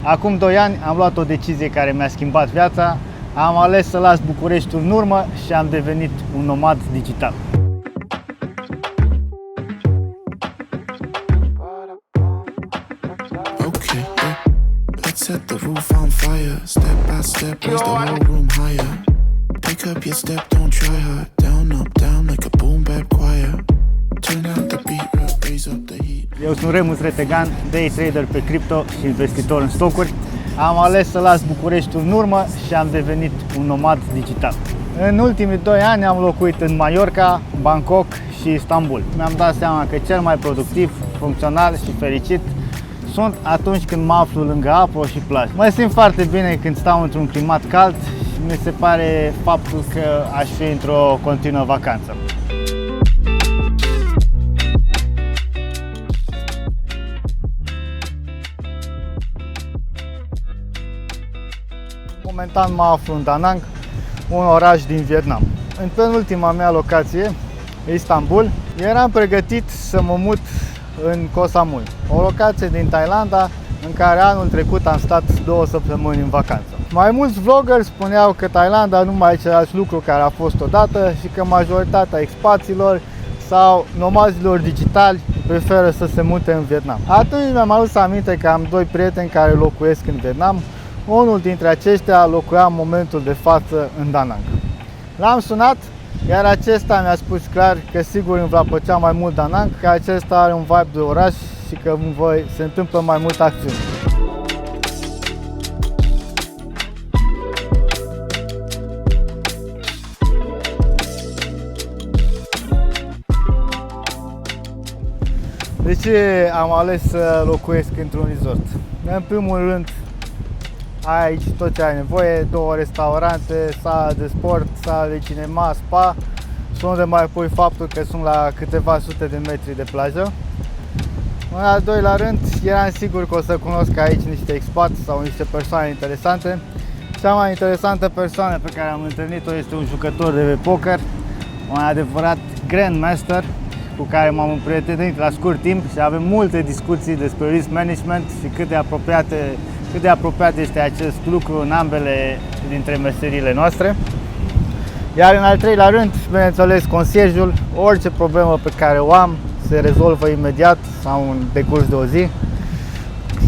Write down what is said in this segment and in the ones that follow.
Acum 2 ani am luat o decizie care mi-a schimbat viața. Am ales să las Bucureștiul în urmă și am devenit un nomad digital. Okay, let's set the roof on fire. Step by step, raise the whole room higher. Pick up your step, don't try hard. Down, up, down like a boom bap choir. Turn out the beat, raise up the heat. Eu sunt Remus Retegan, day trader pe cripto și investitor în stocuri. Am ales să las Bucureștiul în urmă și am devenit un nomad digital. În ultimii 2 ani am locuit în Mallorca, Bangkok și Istanbul. Mi-am dat seama că cel mai productiv, funcțional și fericit sunt atunci când mă aflu lângă apă și plajă. Mă simt foarte bine când stau într-un climat cald și mi se pare faptul că aș fi într-o continuă vacanță. Momentan mă aflu în Da Nang, un oraș din Vietnam. În penultima mea locație, Istanbul, eram pregătit să mă mut în Koh Samui, o locație din Thailanda în care anul trecut am stat 2 săptămâni în vacanță. Mai mulți vloggeri spuneau că Thailanda nu mai e același lucru care a fost odată și că majoritatea expaților sau nomazilor digitali preferă să se mute în Vietnam. Atunci mi-am adus aminte că am 2 prieteni care locuiesc în Vietnam. Unul dintre aceștia locuia în momentul de față în Da Nang. L-am sunat, iar acesta mi-a spus clar că sigur îmi va plăcea mai mult Da Nang, că acesta are un vibe de oraș și că se întâmplă mai multă acțiune. De ce am ales să locuiesc într-un resort? În primul rând, ai aici tot ce ai nevoie, 2 restaurante, sală de sport, sală de cinema, spa și unde mai pui faptul că sunt la câteva sute de metri de plajă. În al doilea rând, eram sigur că o să cunosc aici niște expați sau niște persoane interesante. Cea mai interesantă persoană pe care am întâlnit-o este un jucător de poker, un adevărat grandmaster cu care m-am împrietenit la scurt timp și avem multe discuții despre risk management și cât de apropiat este acest lucru în ambele dintre meseriile noastre. Iar în al treilea rând, bineînțeles, concierjul, orice problemă pe care o am se rezolvă imediat sau în decurs de o zi.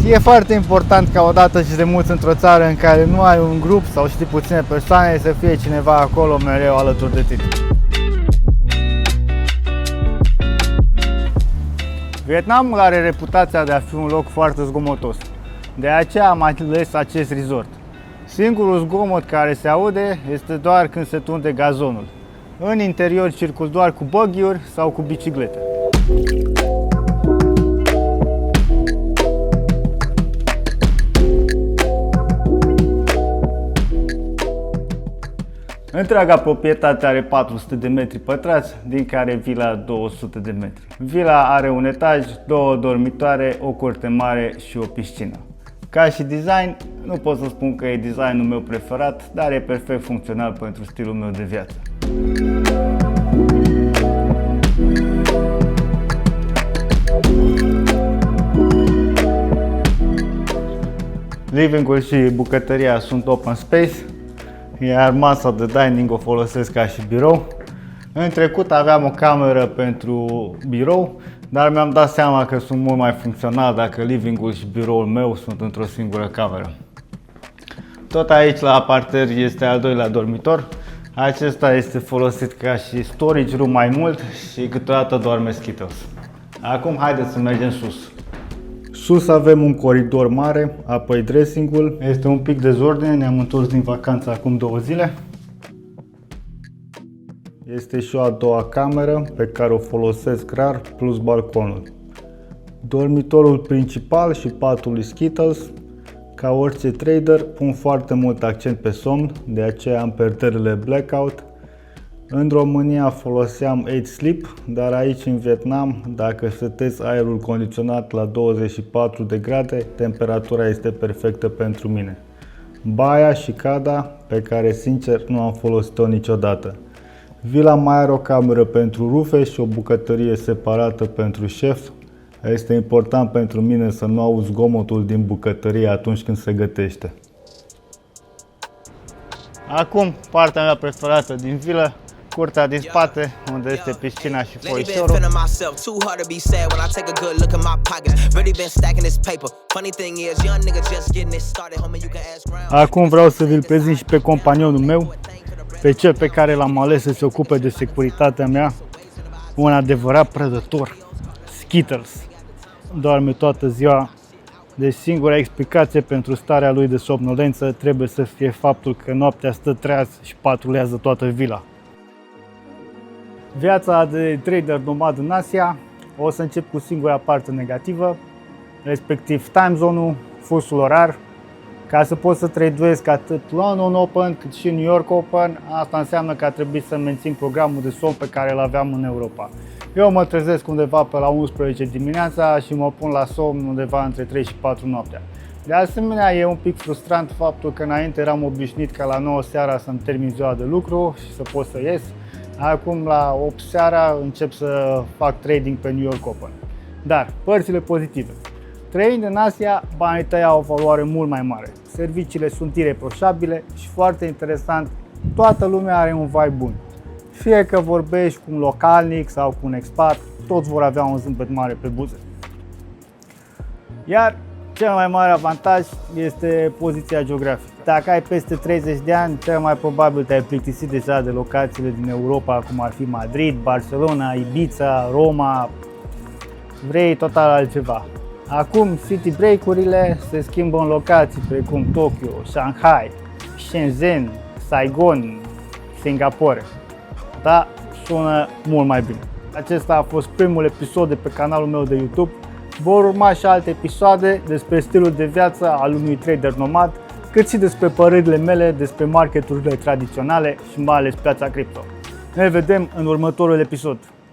Și e foarte important ca odată ce te muți într-o țară în care nu ai un grup sau știi puține persoane, să fie cineva acolo mereu alături de tine. Vietnamul are reputația de a fi un loc foarte zgomotos. De aceea am ales acest resort. Singurul zgomot care se aude este doar când se tunde gazonul. În interior circul doar cu buggy-uri sau cu biciclete. Întreaga proprietate are 400 de metri pătrați, din care vila 200 de metri. Vila are un etaj, 2 dormitoare, o curte mare și o piscină. Ca și design, nu pot să spun că e designul meu preferat, dar e perfect funcțional pentru stilul meu de viață. Living-ul și bucătăria sunt open space, iar masa de dining o folosesc ca și birou. În trecut aveam o cameră pentru birou, dar mi-am dat seama că sunt mult mai funcțional dacă living-ul și biroul meu sunt într-o singură cameră. Tot aici la parter este al 2-lea dormitor. Acesta este folosit ca și storage room mai mult și câteodată doarme Skittles. Acum haideți să mergem sus. Sus avem un coridor mare, apoi dressing-ul. Este un pic dezordine, ne-am întors din vacanță acum 2 zile. Este și o a doua cameră pe care o folosesc rar, plus balconul. Dormitorul principal și patul lui Skittles. Ca orice trader, pun foarte mult accent pe somn, de aceea am perderele blackout. În România foloseam 8 Sleep, dar aici în Vietnam, dacă setezi aerul condiționat la 24 de grade, temperatura este perfectă pentru mine. Baia și cada, pe care sincer nu am folosit-o niciodată. Vila mai are o cameră pentru rufe și o bucătărie separată pentru șef. Este important pentru mine să nu auzi zgomotul din bucătărie atunci când se gătește. Acum, partea mea preferată din vilă, curtea din spate, unde este piscina și foișorul. Acum vreau să vi-l prezint și pe companionul meu, pe cel pe care l-am ales să se ocupe de securitatea mea, un adevărat prădător, Skittles. Doarme toată ziua, deci singura explicație pentru starea lui de somnolență trebuie să fie faptul că noaptea stă treaz și patrulează toată vila. Viața de trader nomad în Asia, o să încep cu singura parte negativă, respectiv time zone-ul, fusul orar. Ca să pot să traduiesc atât London Open cât și New York Open, asta înseamnă că a trebuit să mențin programul de somn pe care îl aveam în Europa. Eu mă trezesc undeva pe la 11 dimineața și mă pun la somn undeva între 3 și 4 noaptea. De asemenea, e un pic frustrant faptul că înainte eram obișnuit ca la 9 seara să-mi termin ziua de lucru și să pot să ies. Acum la 8 seara încep să fac trading pe New York Open. Dar, părțile pozitive. Trăind în Asia, banii tăi au o valoare mult mai mare. Serviciile sunt ireproșabile și foarte interesant, toată lumea are un vibe bun. Fie că vorbești cu un localnic sau cu un expat, toți vor avea un zâmbet mare pe buze. Iar cel mai mare avantaj este poziția geografică. Dacă ai peste 30 de ani, cel mai probabil te-ai plictisit deja de locațiile din Europa, cum ar fi Madrid, Barcelona, Ibiza, Roma, vrei total altceva. Acum city break-urile se schimbă în locații precum Tokyo, Shanghai, Shenzhen, Saigon, Singapore. Da, sună mult mai bine. Acesta a fost primul episod de pe canalul meu de YouTube. Vor urma și alte episoade despre stilul de viață al unui trader nomad, cât și despre părerile mele despre marketurile tradiționale și mai ales piața cripto. Ne vedem în următorul episod.